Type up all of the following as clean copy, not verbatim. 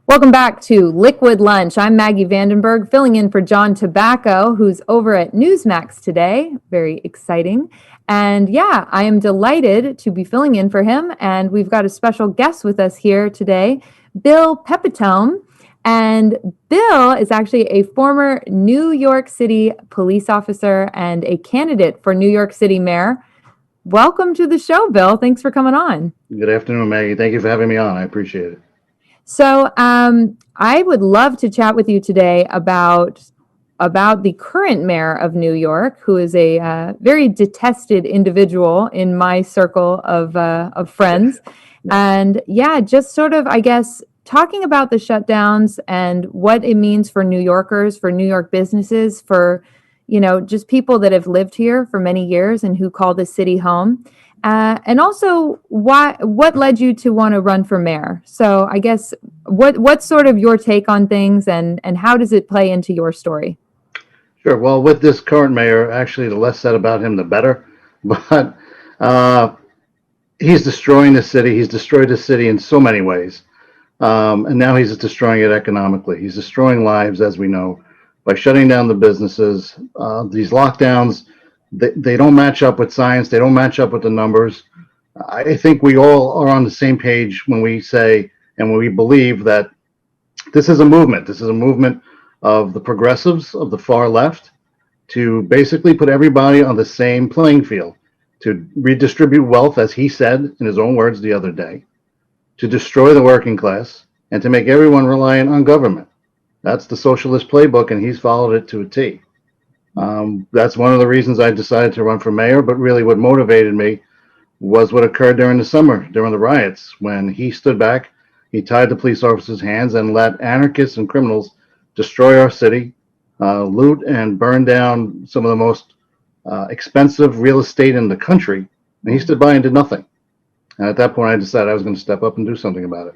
Welcome back to Liquid Lunch. I'm Maggie Vandenberg, filling in for John Tobacco, who's over at Newsmax today. Very exciting. And yeah, I am delighted to be filling in for him. And we've got a special guest with us here today, Bill Pepitone. And Bill is actually a former New York City police officer and a candidate for New York City mayor. Welcome to the show, Bill. Thanks for coming on. Good afternoon, Maggie. Thank you for having me on. I appreciate it. So I would love to chat with you today about the current mayor of New York, who is a very detested individual in my circle of friends. And yeah, just sort of, I guess, talking about the shutdowns and what it means for New Yorkers, for New York businesses, for, just people that have lived here for many years and who call this city home. And also, what led you to want to run for mayor? So I guess what's sort of your take on things, and how does it play into your story? Sure. Well, with this current mayor, actually, the less said about him, the better. But he's destroying the city. He's destroyed the city in so many ways. And now he's destroying it economically. He's destroying lives, as we know, by shutting down the businesses. These lockdowns, they don't match up with science. They don't match up with the numbers. I think we all are on the same page when we say and when we believe that this is a movement. This is a movement of the progressives, of the far left, to basically put everybody on the same playing field, to redistribute wealth, as he said in his own words the other day, to destroy the working class, and to make everyone reliant on government. That's the socialist playbook, and he's followed it to a T. That's one of the reasons I decided to run for mayor, but really what motivated me was what occurred during the summer, during the riots, when he stood back, he tied the police officers' hands and let anarchists and criminals destroy our city, loot and burn down some of the most expensive real estate in the country, and he stood by and did nothing. And at that point, I decided I was going to step up and do something about it.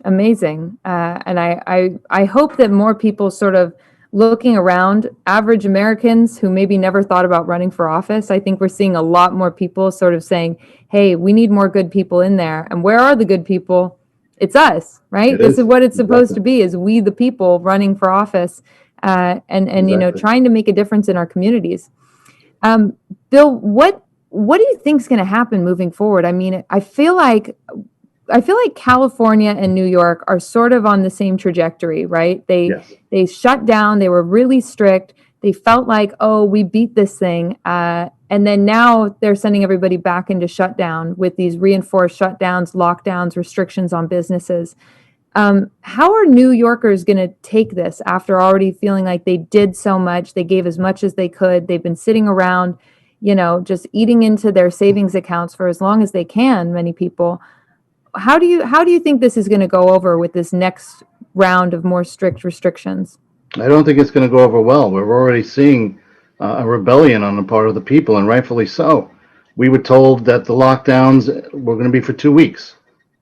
Amazing. And I hope that more people sort of looking around, average Americans who maybe never thought about running for office. I think we're seeing a lot more people sort of saying, hey, we need more good people in there. And where are the good people? It's us, right? This is what it's supposed to be, is we the people running for office, and trying to make a difference in our communities. Bill, what do you think is going to happen moving forward? I mean, I feel like California and New York are sort of on the same trajectory, right? They shut down. They were really strict. They felt like, oh, we beat this thing. And then now they're sending everybody back into shutdown with these reinforced shutdowns, lockdowns, restrictions on businesses. How are New Yorkers going to take this after already feeling like they did so much? They gave as much as they could. They've been sitting around, just eating into their savings accounts for as long as they can, many people. How do you think this is going to go over with this next round of more strict restrictions? I don't think it's going to go over well. We're already seeing a rebellion on the part of the people, and rightfully so. We were told that the lockdowns were going to be for 2 weeks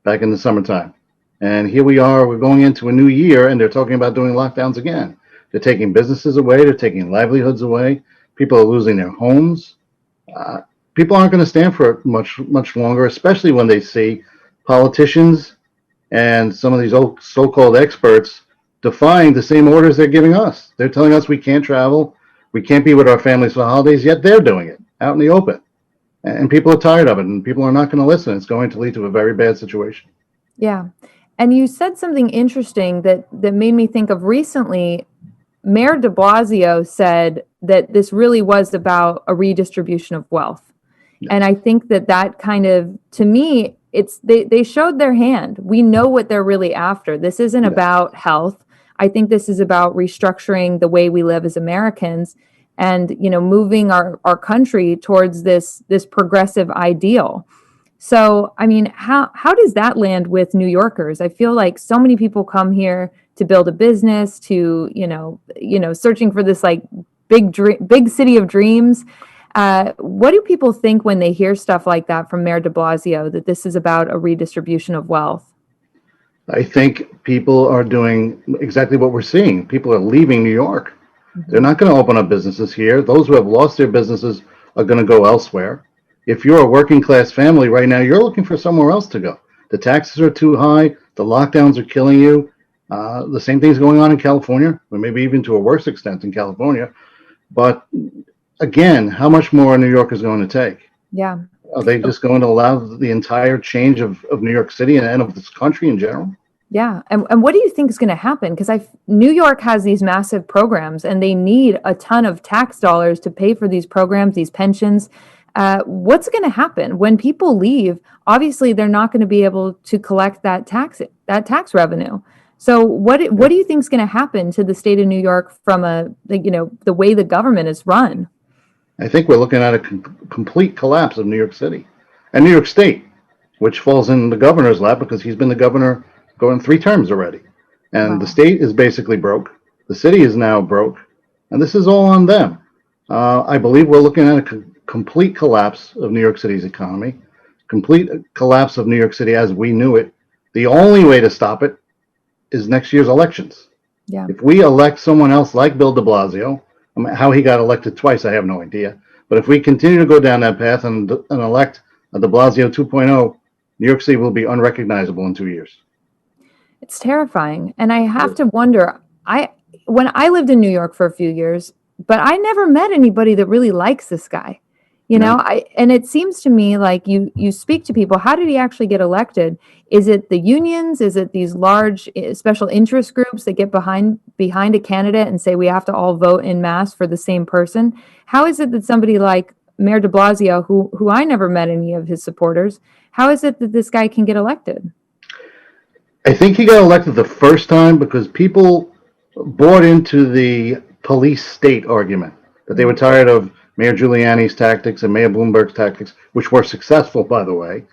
back in the summertime. And here we are, we're going into a new year, and they're talking about doing lockdowns again. They're taking businesses away, they're taking livelihoods away. People are losing their homes. People aren't going to stand for it much longer, especially when they see politicians and some of these old so-called experts defying the same orders they're giving us. They're telling us we can't travel, we can't be with our families for the holidays, yet they're doing it out in the open. And people are tired of it, and people are not going to listen. It's going to lead to a very bad situation. Yeah. And you said something interesting that made me think of recently. Mayor de Blasio said that this really was about a redistribution of wealth. Yeah. And I think that kind of, to me, they showed their hand. We know what they're really after. This isn't about health. I think this is about restructuring the way we live as Americans and, moving our country towards this progressive ideal. So, I mean, how does that land with New Yorkers? I feel like so many people come here to build a business, to, searching for this like big city of dreams. What do people think when they hear stuff like that from Mayor de Blasio, that this is about a redistribution of wealth? I think people are doing exactly what we're seeing. People are leaving New York. Mm-hmm. They're not going to open up businesses here. Those who have lost their businesses are going to go elsewhere. If you're a working class family right now, you're looking for somewhere else to go. The taxes are too high. The lockdowns are killing you. The same thing's going on in California, or maybe even to a worse extent in California. But again, how much more New York is going to take? Yeah. Are they just going to allow the entire change of New York City and of this country in general? Yeah. And what do you think is going to happen? Because New York has these massive programs and they need a ton of tax dollars to pay for these programs, these pensions. What's going to happen when people leave? Obviously, they're not going to be able to collect that tax revenue. So what do you think is going to happen to the state of New York from the way the government is run? I think we're looking at a complete collapse of New York City and New York State, which falls in the governor's lap because he's been the governor going 3 terms already. And the Wow. state is basically broke. The city is now broke. And this is all on them. I believe we're looking at a complete collapse of New York City's economy, complete collapse of New York City as we knew it. The only way to stop it is next year's elections. Yeah. If we elect someone else like Bill de Blasio, I mean, how he got elected twice, I have no idea. But if we continue to go down that path and elect a de Blasio 2.0, New York City will be unrecognizable in 2 years. It's terrifying. And I have to wonder, when I lived in New York for a few years, but I never met anybody that really likes this guy. No. And it seems to me like you speak to people, how did he actually get elected? Is it the unions? Is it these large special interest groups that get behind a candidate and say we have to all vote en masse for the same person? How is it that somebody like Mayor de Blasio, who I never met any of his supporters, how is it that this guy can get elected? I think he got elected the first time because people bought into the police state argument, that they were tired of Mayor Giuliani's tactics and Mayor Bloomberg's tactics, which were successful, by the way.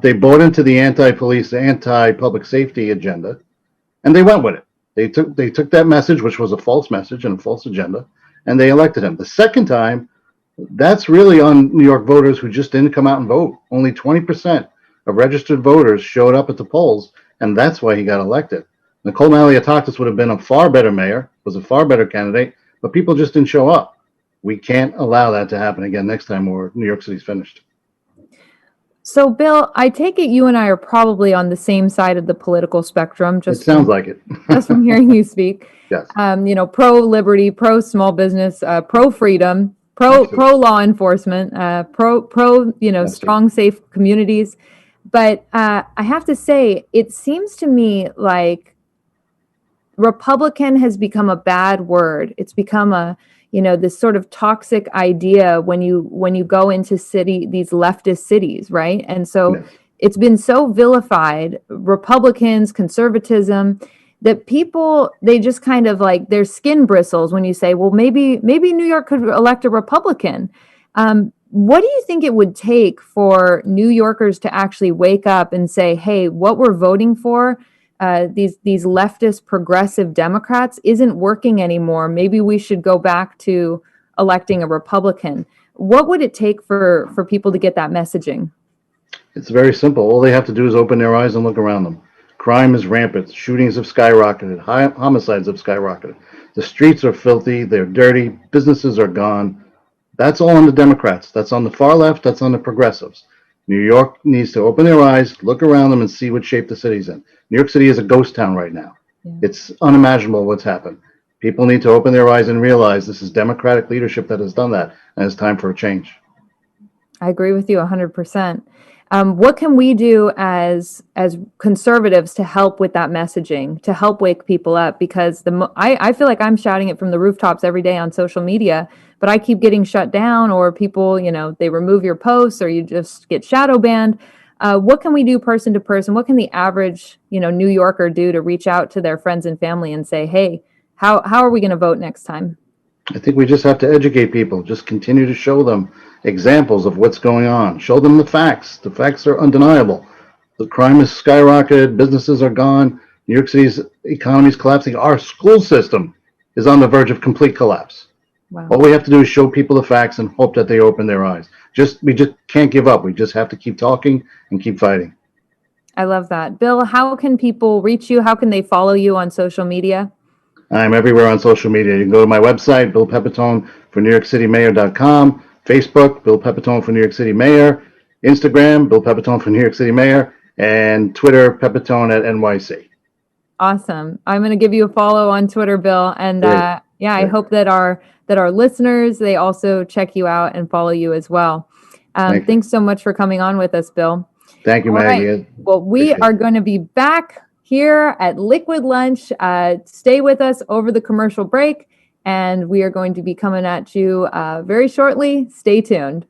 They bought into the anti-police, anti-public safety agenda, and they went with it. They took that message, which was a false message and a false agenda, and they elected him. The second time, that's really on New York voters who just didn't come out and vote. Only 20% of registered voters showed up at the polls, and that's why he got elected. Nicole Malliotakis would have been a far better mayor, was a far better candidate, but people just didn't show up. We can't allow that to happen again next time or New York City's finished. So, Bill, I take it you and I are probably on the same side of the political spectrum. It sounds like it. Just from hearing you speak. Yes. Pro liberty, pro small business, pro freedom, pro law enforcement, pro strong, safe communities. But I have to say, it seems to me like Republican has become a bad word. It's become this sort of toxic idea when you go into these leftist cities, right? And so Yes. It's been so vilified, Republicans, conservatism, that people, they just kind of like their skin bristles when you say, well, maybe New York could elect a Republican. What do you think it would take for New Yorkers to actually wake up and say, hey, what we're voting for, these leftist progressive Democrats isn't working anymore. Maybe we should go back to electing a Republican. What would it take for people to get that messaging? It's very simple. All they have to do is open their eyes and look around them. Crime is rampant. Shootings have skyrocketed. Homicides have skyrocketed. The streets are filthy. They're dirty. Businesses are gone. That's all on the Democrats. That's on the far left. That's on the progressives. New York needs to open their eyes, look around them, and see what shape the city's in. New York City is a ghost town right now. Yeah. It's unimaginable what's happened. People need to open their eyes and realize this is Democratic leadership that has done that, and it's time for a change. I agree with you 100%. What can we do as conservatives to help with that messaging, to help wake people up? Because I feel like I'm shouting it from the rooftops every day on social media, but I keep getting shut down, or people, they remove your posts, or you just get shadow banned. What can we do person to person? What can the average, New Yorker do to reach out to their friends and family and say, hey, how are we going to vote next time? I think we just have to educate people, just continue to show them examples of what's going on. Show them the facts. The facts are undeniable. The crime has skyrocketed. Businesses are gone. New York City's economy is collapsing. Our school system is on the verge of complete collapse. Wow. All we have to do is show people the facts and hope that they open their eyes. We just can't give up. We just have to keep talking and keep fighting. I love that. Bill, how can people reach you? How can they follow you on social media? I'm everywhere on social media. You can go to my website, Bill Pepitone for NewYorkCityMayor.com, Facebook, Bill Pepitone for New York City Mayor, Instagram, Bill Pepitone for New York City Mayor, and Twitter, Pepitone at NYC. Awesome. I'm going to give you a follow on Twitter, Bill. And Great. yeah, I Great. hope that our listeners, they also check you out and follow you as well. Thank you. Thanks so much for coming on with us, Bill. Thank you, All right. Maggie. Well, we Appreciate are it. going to be back here at Liquid Lunch. Stay with us over the commercial break, and we are going to be coming at you very shortly. Stay tuned.